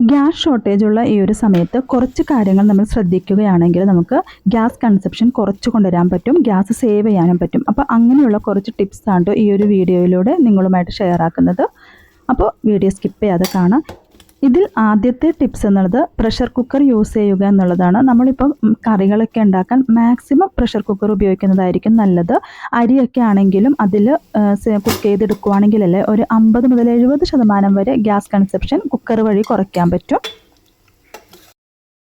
Gas shortage ഉള്ള ഈ ഒരു സമയത്ത് കുറച്ച് കാര്യങ്ങൾ നമ്മൾ ശ്രദ്ധിക്കുകയാണെങ്കിൽ നമുക്ക് ഗ്യാസ് കൺസപ്ഷൻ കുറച്ച് കൊണ്ടുവരാൻ പറ്റും, ഗ്യാസ് സേവ് ചെയ്യാനും പറ്റും. അപ്പോൾ അങ്ങനെയുള്ള കുറച്ച് ടിപ്സാണ് ഈ ഒരു വീഡിയോയിലൂടെ നിങ്ങളുമായിട്ട് ഷെയർ ആക്കുന്നത്. അപ്പോൾ വീഡിയോ സ്കിപ്പ് ചെയ്യാതെ കാണാം. ഇതിൽ ആദ്യത്തെ ടിപ്സ് എന്നുള്ളത് പ്രഷർ കുക്കർ യൂസ് ചെയ്യുക എന്നുള്ളതാണ്. നമ്മളിപ്പോൾ കറികളൊക്കെ ഉണ്ടാക്കാൻ മാക്സിമം പ്രഷർ കുക്കർ ഉപയോഗിക്കുന്നതായിരിക്കും നല്ലത്. അരിയൊക്കെ ആണെങ്കിലും അതിൽ കുക്ക് ചെയ്തെടുക്കുകയാണെങ്കിലല്ലേ ഒരു 50 മുതൽ 70% വരെ ഗ്യാസ് കൺസപ്ഷൻ കുക്കർ വഴി കുറയ്ക്കാൻ പറ്റും.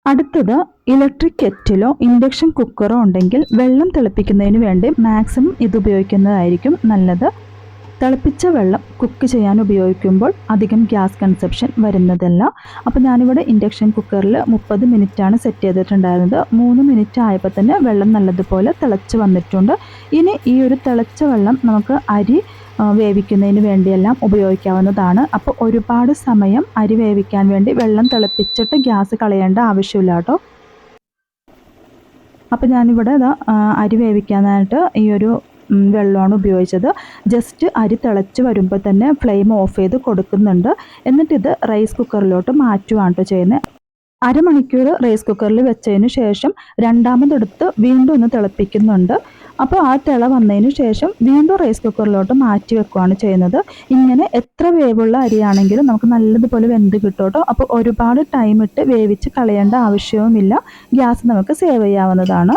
അടുത്തത് ഇലക്ട്രിക് കെറ്റിലോ ഇൻഡക്ഷൻ കുക്കറോ ഉണ്ടെങ്കിൽ വെള്ളം തിളപ്പിക്കുന്നതിന് വേണ്ടി മാക്സിമം ഇത് ഉപയോഗിക്കുന്നതായിരിക്കും നല്ലത്. തിളപ്പിച്ച വെള്ളം കുക്ക് ചെയ്യാൻ ഉപയോഗിക്കുമ്പോൾ അധികം ഗ്യാസ് കൺസപ്ഷൻ വരുന്നതല്ല. അപ്പോൾ ഞാനിവിടെ ഇൻഡക്ഷൻ കുക്കറിൽ 30 മിനിറ്റാണ് സെറ്റ് ചെയ്തിട്ടുണ്ടായിരുന്നത്. 3 മിനിറ്റ് ആയപ്പോൾ തന്നെ വെള്ളം നല്ലതുപോലെ തിളച്ച് വന്നിട്ടുണ്ട്. ഇനി ഈ ഒരു തിളച്ച വെള്ളം നമുക്ക് അരി വേവിക്കുന്നതിന് വേണ്ടിയെല്ലാം ഉപയോഗിക്കാവുന്നതാണ്. അപ്പോൾ ഒരുപാട് സമയം അരി വേവിക്കാൻ വേണ്ടി വെള്ളം തിളപ്പിച്ചിട്ട് ഗ്യാസ് കളയേണ്ട ആവശ്യമില്ല കേട്ടോ. അപ്പോൾ ഞാനിവിടെ അരി വേവിക്കാനായിട്ട് ഈ ഒരു വെള്ളമാണ് ഉപയോഗിച്ചത്. ജസ്റ്റ് അരി തിളച്ച് വരുമ്പോൾ തന്നെ ഫ്ലെയിം ഓഫ് ചെയ്ത് കൊടുക്കുന്നുണ്ട്. എന്നിട്ടിത് റൈസ് കുക്കറിലോട്ട് മാറ്റുകയാണ് ചെയ്യുന്നത്. അരമണിക്കൂർ റൈസ് കുക്കറിൽ വെച്ചതിന് ശേഷം രണ്ടാമതെടുത്ത് വീണ്ടും ഒന്ന് തിളപ്പിക്കുന്നുണ്ട്. അപ്പോൾ ആ തിള വന്നതിന് ശേഷം വീണ്ടും റൈസ് കുക്കറിലോട്ട് മാറ്റി വെക്കുകയാണ് ചെയ്യുന്നത്. ഇങ്ങനെ എത്ര വേവുള്ള അരിയാണെങ്കിലും നമുക്ക് നല്ലതുപോലെ വെന്ത് കിട്ടും കേട്ടോ. അപ്പോൾ ഒരുപാട് ടൈം ഇട്ട് വേവിച്ച് കളയേണ്ട ആവശ്യവുമില്ല. ഗ്യാസ് നമുക്ക് സേവ് ചെയ്യാവുന്നതാണ്.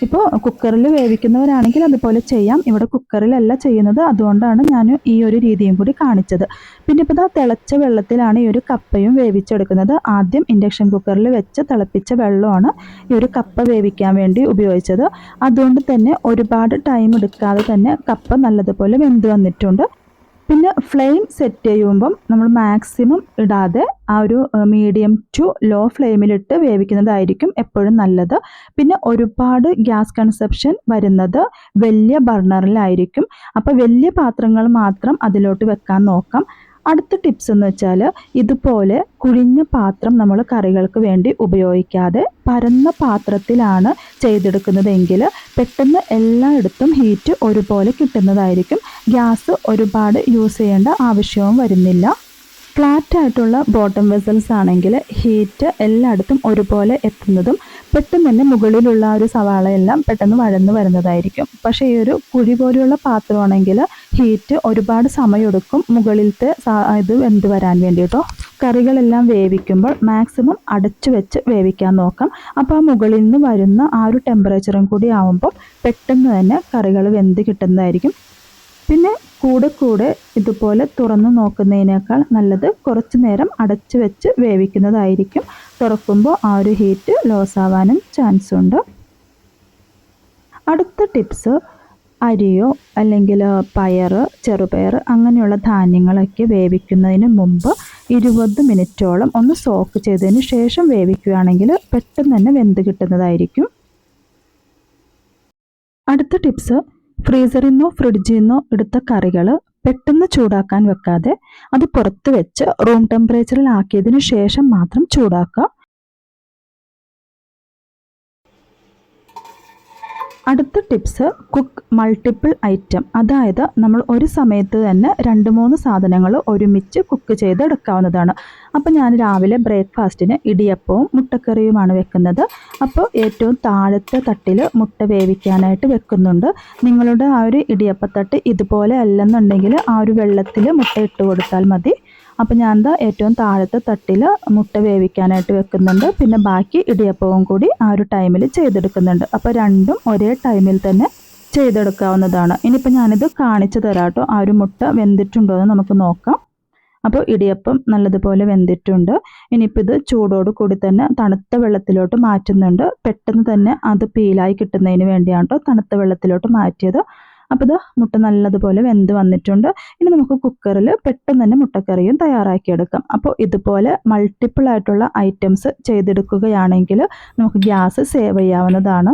ഇപ്പോൾ കുക്കറിൽ വേവിക്കുന്നവരാണെങ്കിൽ അതുപോലെ ചെയ്യാം. ഇവിടെ കുക്കറിലല്ല ചെയ്യുന്നത്, അതുകൊണ്ടാണ് ഞാൻ ഈ ഒരു രീതിയും കൂടി കാണിച്ചത്. പിന്നെ ഇപ്പോൾ തിളച്ച വെള്ളത്തിലാണ് ഈ ഒരു കപ്പയും വേവിച്ചെടുക്കുന്നത്. ആദ്യം ഇൻഡക്ഷൻ കുക്കറിൽ വെച്ച് തിളപ്പിച്ച വെള്ളമാണ് ഈ ഒരു കപ്പ വേവിക്കാൻ വേണ്ടി ഉപയോഗിച്ചത്. അതുകൊണ്ട് തന്നെ ഒരുപാട് ടൈം എടുക്കാതെ തന്നെ കപ്പ നല്ലതുപോലെ വെന്ത് വന്നിട്ടുണ്ട്. പിന്നെ ഫ്ലെയിം സെറ്റ് ചെയ്യുമ്പം നമ്മൾ മാക്സിമം ഇടാതെ ആ ഒരു മീഡിയം ടു ലോ ഫ്ലെയിമിലിട്ട് വേവിക്കുന്നതായിരിക്കും എപ്പോഴും നല്ലത്. പിന്നെ ഒരുപാട് ഗ്യാസ് കൺസപ്ഷൻ വരുന്നത് വലിയ ബർണറിലായിരിക്കും. അപ്പോൾ വലിയ പാത്രങ്ങൾ മാത്രം അതിലോട്ട് വെക്കാൻ നോക്കാം. അടുത്ത ടിപ്സ് എന്ന് വെച്ചാൽ ഇതുപോലെ കുഴിഞ്ഞ പാത്രം നമ്മൾ കറികൾക്ക് വേണ്ടി ഉപയോഗിക്കാതെ പരന്ന പാത്രത്തിലാണ് ചെയ്തെടുക്കുന്നതെങ്കിൽ പെട്ടെന്ന് എല്ലായിടത്തും ഹീറ്റ് ഒരുപോലെ കിട്ടുന്നതായിരിക്കും. ഗ്യാസ് ഒരുപാട് യൂസ് ചെയ്യേണ്ട ആവശ്യവും വരുന്നില്ല. ഫ്ലാറ്റ് ആയിട്ടുള്ള ബോട്ടം വെസൽസ് ആണെങ്കിൽ ഹീറ്റ് എല്ലായിടത്തും ഒരുപോലെ എത്തുന്നതും പെട്ടെന്ന് തന്നെ മുകളിലുള്ള ഒരു സവാളയെല്ലാം പെട്ടെന്ന് വഴന്ന് വരുന്നതായിരിക്കും. പക്ഷേ ഈ ഒരു കുഴി പോലെയുള്ള പാത്രമാണെങ്കിൽ ഹീറ്റ് ഒരുപാട് സമയമെടുക്കും മുകളിലത്തെ ഇത് വെന്ത് വരാൻ വേണ്ടിയിട്ടോ. കറികളെല്ലാം വേവിക്കുമ്പോൾ മാക്സിമം അടച്ചു വെച്ച് വേവിക്കാൻ നോക്കാം. അപ്പോൾ ആ മുകളിൽ നിന്ന് വരുന്ന ആ ഒരു ടെമ്പറേച്ചറും കൂടി ആവുമ്പോൾ പെട്ടെന്ന് തന്നെ കറികൾ വെന്ത് കിട്ടുന്നതായിരിക്കും. പിന്നെ കൂടെ ഇതുപോലെ തുറന്നു നോക്കുന്നതിനേക്കാൾ നല്ലത് കുറച്ച് നേരം അടച്ചു വെച്ച് വേവിക്കുന്നതായിരിക്കും. തുറക്കുമ്പോൾ ആ ഒരു ഹീറ്റ് ലോസ് ആവാനും ചാൻസ് ഉണ്ട്. അടുത്ത ടിപ്സ് അരിയോ അല്ലെങ്കിൽ പയർ, ചെറുപയർ അങ്ങനെയുള്ള ധാന്യങ്ങളൊക്കെ വേവിക്കുന്നതിന് മുമ്പ് 20 മിനിറ്റോളം ഒന്ന് സോക്ക് ചെയ്തതിന് ശേഷം വേവിക്കുകയാണെങ്കിൽ പെട്ടെന്ന് തന്നെ വെന്ത് കിട്ടുന്നതായിരിക്കും. അടുത്ത ടിപ്സ് ഫ്രീസറിൽ നിന്നോ ഫ്രിഡ്ജിൽ നിന്നോ എടുത്ത കറികൾ പെട്ടെന്ന് ചൂടാക്കാൻ വെക്കാതെ അത് പുറത്ത് വെച്ച് റൂം ടെമ്പറേച്ചറിൽ ആക്കിയതിന് ശേഷം മാത്രം ചൂടാക്കുക. അടുത്ത ടിപ്സ് കുക്ക് മൾട്ടിപ്പിൾ ഐറ്റം, അതായത് നമ്മൾ ഒരു സമയത്ത് തന്നെ 2-3 സാധനങ്ങൾ ഒരുമിച്ച് കുക്ക് ചെയ്തെടുക്കാവുന്നതാണ്. അപ്പോൾ ഞാൻ രാവിലെ ബ്രേക്ക്ഫാസ്റ്റിന് ഇടിയപ്പവും മുട്ടക്കറിയുമാണ് വെക്കുന്നത്. അപ്പോൾ ഏറ്റവും താഴത്തെ തട്ടിൽ മുട്ട വേവിക്കാനായിട്ട് വെക്കുന്നുണ്ട്. നിങ്ങളുടെ ആ ഒരു ഇടിയപ്പത്തട്ട് ഇതുപോലെ അല്ലെന്നുണ്ടെങ്കിൽ ആ ഒരു വെള്ളത്തിൽ മുട്ട ഇട്ട് കൊടുത്താൽ മതി. അപ്പോൾ ഞാൻ ഏറ്റവും താഴത്തെ തട്ടിൽ മുട്ട വേവിക്കാനായിട്ട് വെക്കുന്നുണ്ട്. പിന്നെ ബാക്കി ഇടിയപ്പവും കൂടി ആ ഒരു ടൈമിൽ ചെയ്തെടുക്കുന്നുണ്ട്. അപ്പോൾ രണ്ടും ഒരേ ടൈമിൽ തന്നെ ചെയ്തെടുക്കാവുന്നതാണ്. ഇനിയിപ്പോൾ ഞാനിത് കാണിച്ചു തരാം കേട്ടോ. ആ ഒരു മുട്ട വെന്തിട്ടുണ്ടോ എന്ന് നമുക്ക് നോക്കാം. അപ്പോൾ ഇടിയപ്പം നല്ലതുപോലെ വെന്തിട്ടുണ്ട്. ഇനിയിപ്പോൾ ഇത് ചൂടോട് കൂടി തന്നെ തണുത്ത വെള്ളത്തിലോട്ട് മാറ്റുന്നുണ്ട്. പെട്ടെന്ന് തന്നെ അത് പീലായി കിട്ടുന്നതിന് വേണ്ടിയാണ് കേട്ടോ തണുത്ത വെള്ളത്തിലോട്ട് മാറ്റിയത്. അപ്പോൾ ഇത് മുട്ട നല്ലതുപോലെ വെന്ത് വന്നിട്ടുണ്ട്. ഇനി നമുക്ക് കുക്കറിൽ പെട്ടെന്ന് തന്നെ മുട്ടക്കറിയും തയ്യാറാക്കിയെടുക്കാം. അപ്പോൾ ഇതുപോലെ മൾട്ടിപ്പിൾ ആയിട്ടുള്ള ഐറ്റംസ് ചെയ്തെടുക്കുകയാണെങ്കിൽ നമുക്ക് ഗ്യാസ് സേവ് ചെയ്യാവുന്നതാണ്.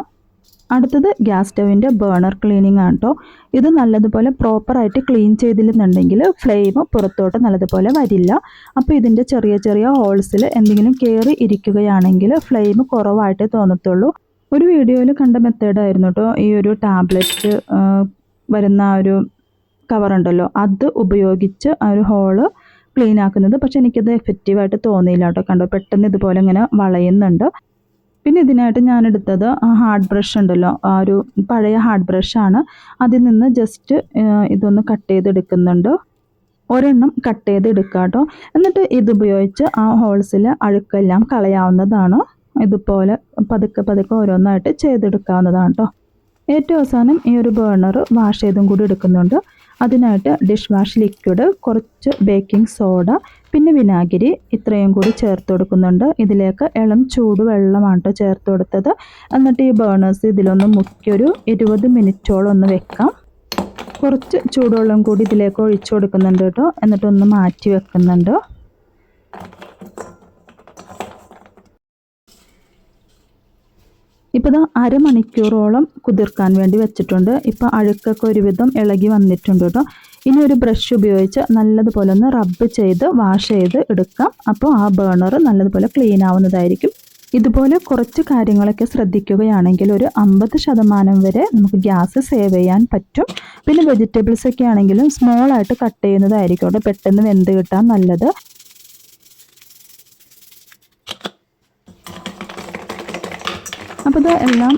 അടുത്തത് ഗ്യാസ് സ്റ്റവിൻ്റെ ബേണർ ക്ലീനിങ് ആണ് കേട്ടോ. ഇത് നല്ലതുപോലെ പ്രോപ്പറായിട്ട് ക്ലീൻ ചെയ്തില്ലെന്നുണ്ടെങ്കിൽ ഫ്ലെയിം പുറത്തോട്ട് നല്ലതുപോലെ വരില്ല. അപ്പോൾ ഇതിൻ്റെ ചെറിയ ഹോൾസിൽ എന്തെങ്കിലും കയറി ഇരിക്കുകയാണെങ്കിൽ ഫ്ലെയിം കുറവായിട്ടേ തോന്നത്തുള്ളൂ. ഒരു വീഡിയോയിൽ കണ്ട മെത്തേഡായിരുന്നു കേട്ടോ ഈ ഒരു ടാബ്ലറ്റ് വരുന്ന ആ ഒരു കവറുണ്ടല്ലോ, അത് ഉപയോഗിച്ച് ആ ഒരു ഹോള് ക്ലീൻ ആക്കുന്നത്. പക്ഷെ എനിക്കത് എഫക്റ്റീവായിട്ട് തോന്നിയില്ല കേട്ടോ. കണ്ടോ, പെട്ടെന്ന് ഇതുപോലെ ഇങ്ങനെ വളയുന്നുണ്ട്. പിന്നെ ഇതിനായിട്ട് ഞാൻ എടുത്തത് ഹാർഡ് ബ്രഷ് ഉണ്ടല്ലോ, ആ ഒരു പഴയ ഹാർഡ് ബ്രഷാണ്. അതിൽ നിന്ന് ജസ്റ്റ് ഇതൊന്ന് കട്ട് ചെയ്തെടുക്കുന്നുണ്ട്. ഒരെണ്ണം കട്ട് ചെയ്ത് എടുക്കുക കേട്ടോ. എന്നിട്ട് ഇതുപയോഗിച്ച് ആ ഹോൾസിൽ അഴുക്കെല്ലാം കളയാവുന്നതാണ്. ഇതുപോലെ പതുക്കെ പതുക്കെ ഓരോന്നായിട്ട് ചെയ്തെടുക്കാവുന്നതാണ് കേട്ടോ. ഏറ്റവും അവസാനം ഈ ഒരു ബേണർ വാഷ് ചെയ്തും കൂടി എടുക്കുന്നുണ്ട്. അതിനായിട്ട് ഡിഷ് വാഷ് ലിക്വിഡ്, കുറച്ച് ബേക്കിംഗ് സോഡ, പിന്നെ വിനാഗിരി ഇത്രയും കൂടി ചേർത്ത് കൊടുക്കുന്നുണ്ട്. ഇതിലേക്ക് ഇളം ചൂടുവെള്ളമാണ് കേട്ടോ ചേർത്ത് കൊടുത്തത്. എന്നിട്ട് ഈ ബേണേഴ്സ് ഇതിലൊന്ന് മുക്കി ഒരു 20 മിനിറ്റോളം ഒന്ന് വെക്കാം. കുറച്ച് ചൂടുവെള്ളം കൂടി ഇതിലേക്ക് ഒഴിച്ചു കൊടുക്കുന്നുണ്ട് കേട്ടോ. എന്നിട്ടൊന്ന് മാറ്റി വെക്കുന്നുണ്ട്. ഇപ്പോൾ ഇത് അരമണിക്കൂറോളം കുതിർക്കാൻ വേണ്ടി വെച്ചിട്ടുണ്ട്. ഇപ്പോൾ അഴുക്കൊക്കെ ഒരുവിധം ഇളകി വന്നിട്ടുണ്ട് കേട്ടോ. ഇനി ഒരു ബ്രഷ് ഉപയോഗിച്ച് നല്ലതുപോലെ ഒന്ന് റബ്ബ് ചെയ്ത് വാഷ് ചെയ്ത് എടുക്കാം. അപ്പോൾ ആ ബേണർ നല്ലതുപോലെ ക്ലീൻ ആവുന്നതായിരിക്കും. ഇതുപോലെ കുറച്ച് കാര്യങ്ങളൊക്കെ ശ്രദ്ധിക്കുകയാണെങ്കിൽ ഒരു 50% വരെ നമുക്ക് ഗ്യാസ് സേവ് ചെയ്യാൻ പറ്റും. പിന്നെ വെജിറ്റബിൾസ് ഒക്കെ ആണെങ്കിലും സ്മോളായിട്ട് കട്ട് ചെയ്യുന്നതായിരിക്കും കേട്ടോ, പെട്ടെന്ന് വെന്ത് കിട്ടാൻ നല്ലത്. അപ്പോൾ ഇത് എല്ലാം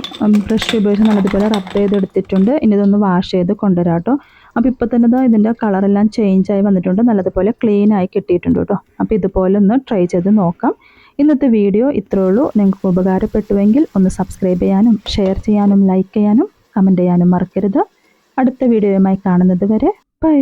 ബ്രഷ് ഉപയോഗിച്ച് നല്ലതുപോലെ റബ്ബ് ചെയ്തെടുത്തിട്ടുണ്ട്. ഇനി ഇതൊന്ന് വാഷ് ചെയ്ത് കൊണ്ടുവരാം കേട്ടോ. അപ്പോൾ ഇപ്പോൾ തന്നെ ഇതിൻ്റെ കളറെല്ലാം ചേഞ്ചായി വന്നിട്ടുണ്ട്, നല്ലതുപോലെ ക്ലീൻ ആയി കിട്ടിയിട്ടുണ്ട് കേട്ടോ. അപ്പോൾ ഇതുപോലെ ഒന്ന് ട്രൈ ചെയ്ത് നോക്കാം. ഇന്നത്തെ വീഡിയോ ഇത്രയേ ഉള്ളൂ. നിങ്ങൾക്ക് ഉപകാരപ്പെട്ടുവെങ്കിൽ ഒന്ന് സബ്സ്ക്രൈബ് ചെയ്യാനും ഷെയർ ചെയ്യാനും ലൈക്ക് ചെയ്യാനും കമൻറ്റ് ചെയ്യാനും മറക്കരുത്. അടുത്ത വീഡിയോയുമായി കാണുന്നത് വരെ ബൈ.